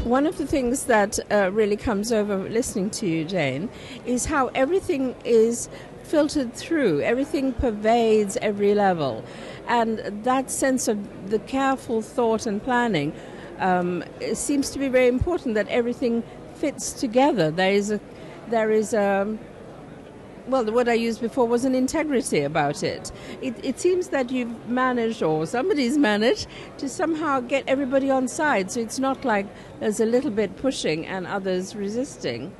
One of the things that really comes over listening to you, Jane, is how everything is filtered through. Everything pervades every level. And that sense of the careful thought and planning seems to be very important, that everything fits together. There is well, the word I used before was an integrity about it. It seems that you've managed, or somebody's managed, to somehow get everybody on side. So it's not like there's a little bit pushing and others resisting.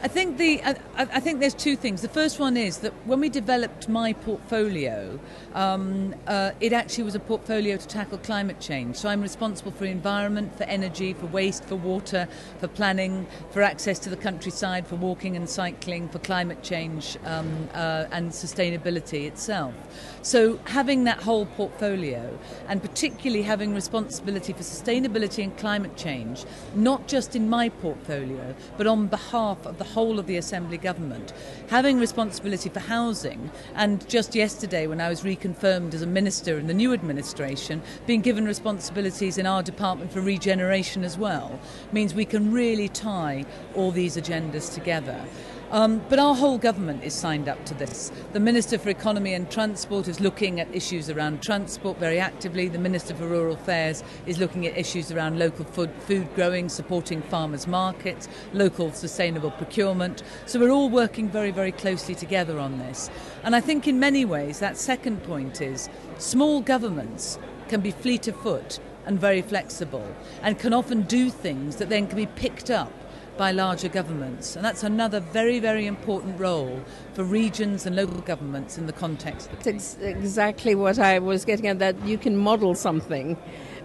I think there's two things. The first one is that when we developed my portfolio, it actually was a portfolio to tackle climate change. So I'm responsible for environment, for energy, for waste, for water, for planning, for access to the countryside, for walking and cycling, for climate change and sustainability itself. So having that whole portfolio, and particularly having responsibility for sustainability and climate change, not just in my portfolio, but on behalf of the whole of the Assembly government, having responsibility for housing, and just yesterday when I was reconfirmed as a minister in the new administration, being given responsibilities in our department for regeneration as well, means we can really tie all these agendas together. But our whole government is signed up to this. The Minister for Economy and Transport is looking at issues around transport very actively. The Minister for Rural Affairs is looking at issues around local food growing, supporting farmers' markets, local sustainable procurement. So we're all working very, very closely together on this. And I think in many ways that second point is small governments can be fleet of foot and very flexible, and can often do things that then can be picked up by larger governments. And that's another very, very important role for regions and local governments in the context. That's exactly what I was getting at, that you can model something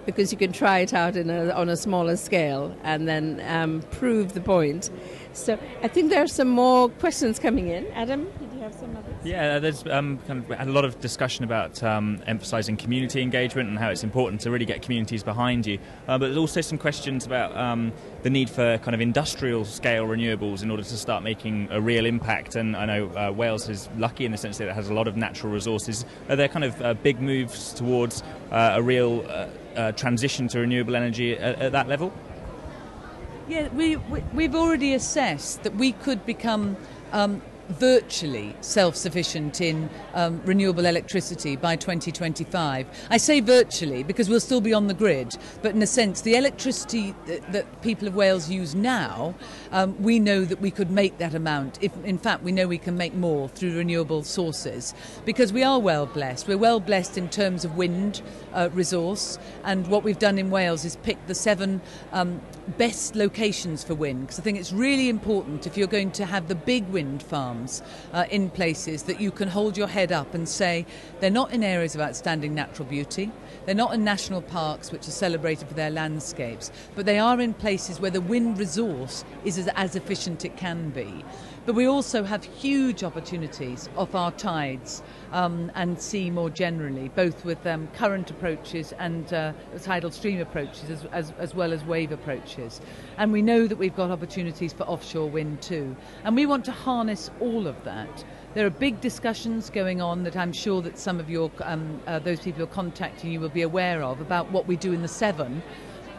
because you can try it out on a smaller scale and then prove the point. So I think there are some more questions coming in. Adam, did you have some others? Yeah, there's had a lot of discussion about emphasising community engagement and how it's important to really get communities behind you. But there's also some questions about the need for kind of industrial scale renewables in order to start making a real impact. And I know Wales is lucky in the sense that it has a lot of natural resources. Are there kind of big moves towards a real transition to renewable energy at that level? Yeah, we've already assessed that we could become virtually self-sufficient in renewable electricity by 2025. I say virtually because we'll still be on the grid, but in a sense the electricity that people of Wales use now, we know that we could make that amount. If, in fact, we know we can make more through renewable sources because we are well blessed. We're well blessed in terms of wind resource, and what we've done in Wales is pick the 7 best locations for wind, because I think it's really important if you're going to have the big wind farms in places that you can hold your head up and say they're not in areas of outstanding natural beauty, they're not in national parks which are celebrated for their landscapes, but they are in places where the wind resource is as efficient it can be. But we also have huge opportunities off our tides and sea more generally, both with current approaches and tidal stream approaches as well as wave approaches. And we know that we've got opportunities for offshore wind too. And we want to harness all of that. There are big discussions going on that I'm sure that some of your those people who are contacting you will be aware of about what we do in the 7,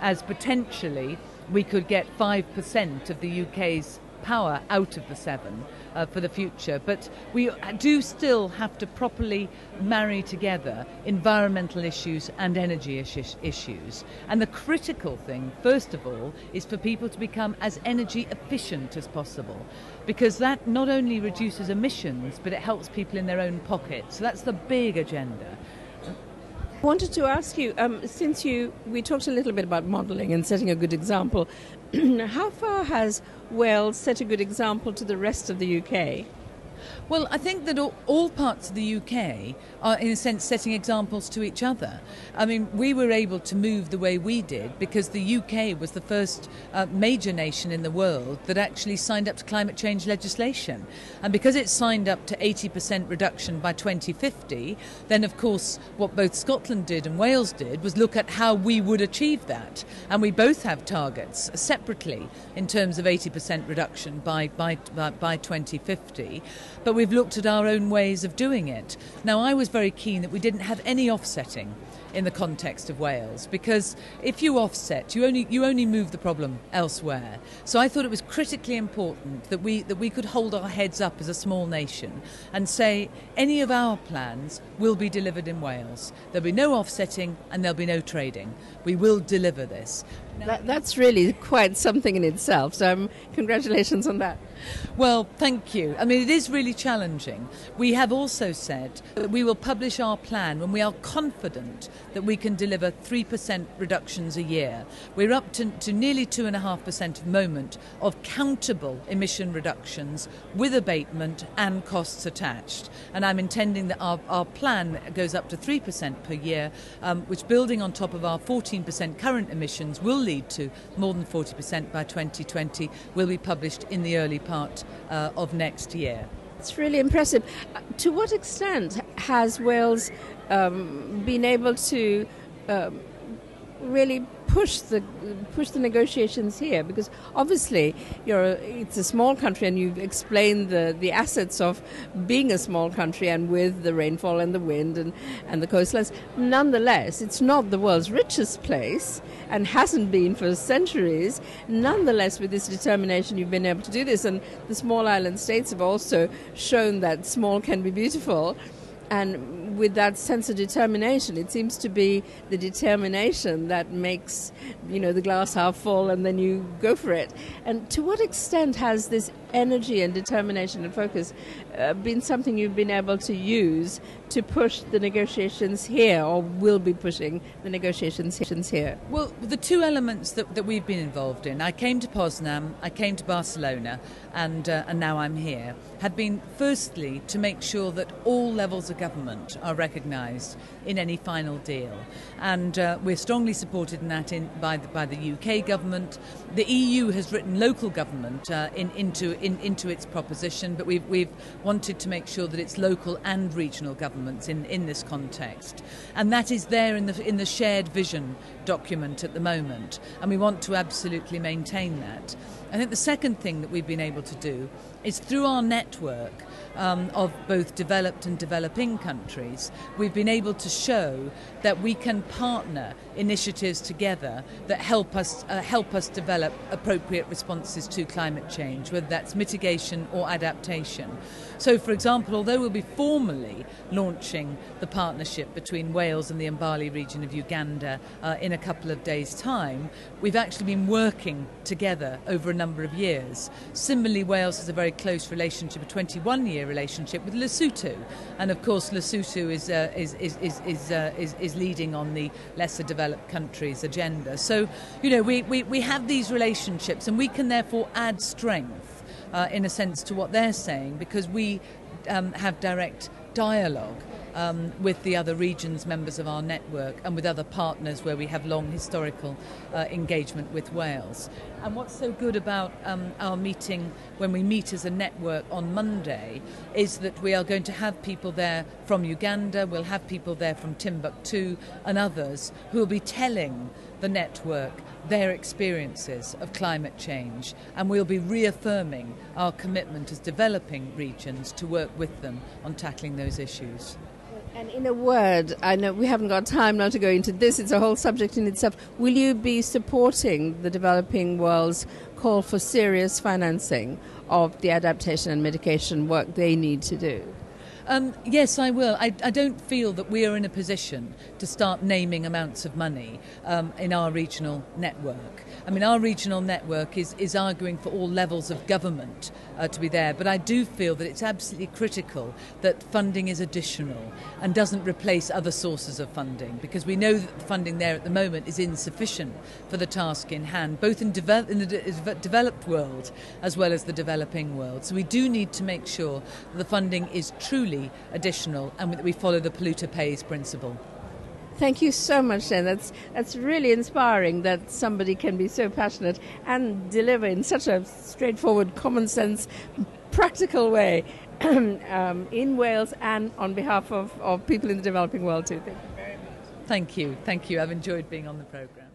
as potentially we could get 5% of the UK's power out of the 7 for the future. But we do still have to properly marry together environmental issues and energy issues. And the critical thing, first of all, is for people to become as energy efficient as possible, because that not only reduces emissions, but it helps people in their own pocket. So that's the big agenda. I wanted to ask you, since we talked a little bit about modelling and setting a good example, how far has Wales set a good example to the rest of the UK? Well, I think that all parts of the UK are, in a sense, setting examples to each other. I mean, we were able to move the way we did because the UK was the first major nation in the world that actually signed up to climate change legislation. And because it signed up to 80% reduction by 2050, then, of course, what both Scotland did and Wales did was look at how we would achieve that. And we both have targets separately in terms of 80% reduction by 2050. but we've looked at our own ways of doing it. Now, I was very keen that we didn't have any offsetting in the context of Wales, because if you offset, you only move the problem elsewhere. So I thought it was critically important that we could hold our heads up as a small nation and say any of our plans will be delivered in Wales. There'll be no offsetting and there'll be no trading. We will deliver this. That's really quite something in itself, so congratulations on that. Well, thank you. I mean, it is really challenging. We have also said that we will publish our plan when we are confident that we can deliver 3% reductions a year. We're up to nearly 2.5% at the moment of countable emission reductions with abatement and costs attached. And I'm intending that our plan goes up to 3% per year, which, building on top of our 14% current emissions, will lead to more than 40% by 2020, will be published in the early part of next year. It's really impressive. To what extent has Wales been able to really push the negotiations here? Because obviously it's a small country, and you've explained the assets of being a small country and with the rainfall and the wind and the coastlines. Nonetheless, it's not the world's richest place and hasn't been for centuries. Nonetheless, with this determination, you've been able to do this, and the small island states have also shown that small can be beautiful. And with that sense of determination, it seems to be the determination that makes, the glass half full, and then you go for it. And to what extent has this energy and determination and focus been something you've been able to use to push the negotiations here, or will be pushing the negotiations here? Well, the two elements that we've been involved in, I came to Poznan, I came to Barcelona, and now I'm here, have been firstly to make sure that all levels of government are recognised in any final deal. And we're strongly supported in that by the UK government. The EU has written local government into its proposition, but we've wanted to make sure that it's local and regional governments in this context. And that is there in the shared vision document at the moment, and we want to absolutely maintain that. I think the second thing that we've been able to do is, through our network of both developed and developing countries, we've been able to show that we can partner initiatives together that help us develop appropriate responses to climate change, whether that's mitigation or adaptation. So, for example, although we'll be formally launching the partnership between Wales and the Mbali region of Uganda in a couple of days' time, we've actually been working together over a number of years. Similarly, Wales has a very close relationship, a 21-year relationship with Lesotho, and of course Lesotho is leading on the lesser developed countries agenda. So, we have these relationships, and we can therefore add strength in a sense to what they're saying, because we have direct dialogue with the other regions, members of our network, and with other partners where we have long historical engagement with Wales. And what's so good about our meeting, when we meet as a network on Monday, is that we are going to have people there from Uganda, we'll have people there from Timbuktu and others who will be telling the network their experiences of climate change, and we'll be reaffirming our commitment as developing regions to work with them on tackling those issues. And in a word, I know we haven't got time now to go into this, it's a whole subject in itself. Will you be supporting the developing world's call for serious financing of the adaptation and mitigation work they need to do? Yes, I will. I don't feel that we are in a position to start naming amounts of money in our regional network. I mean, our regional network is arguing for all levels of government to be there, but I do feel that it's absolutely critical that funding is additional and doesn't replace other sources of funding, because we know that the funding there at the moment is insufficient for the task in hand, both in the developed world as well as the developing world. So we do need to make sure that the funding is truly additional and that we follow the polluter pays principle. Thank you so much, Jen. That's really inspiring that somebody can be so passionate and deliver in such a straightforward, common sense, practical way in Wales and on behalf of people in the developing world too. Thank you very much. Thank you. Thank you. I've enjoyed being on the programme.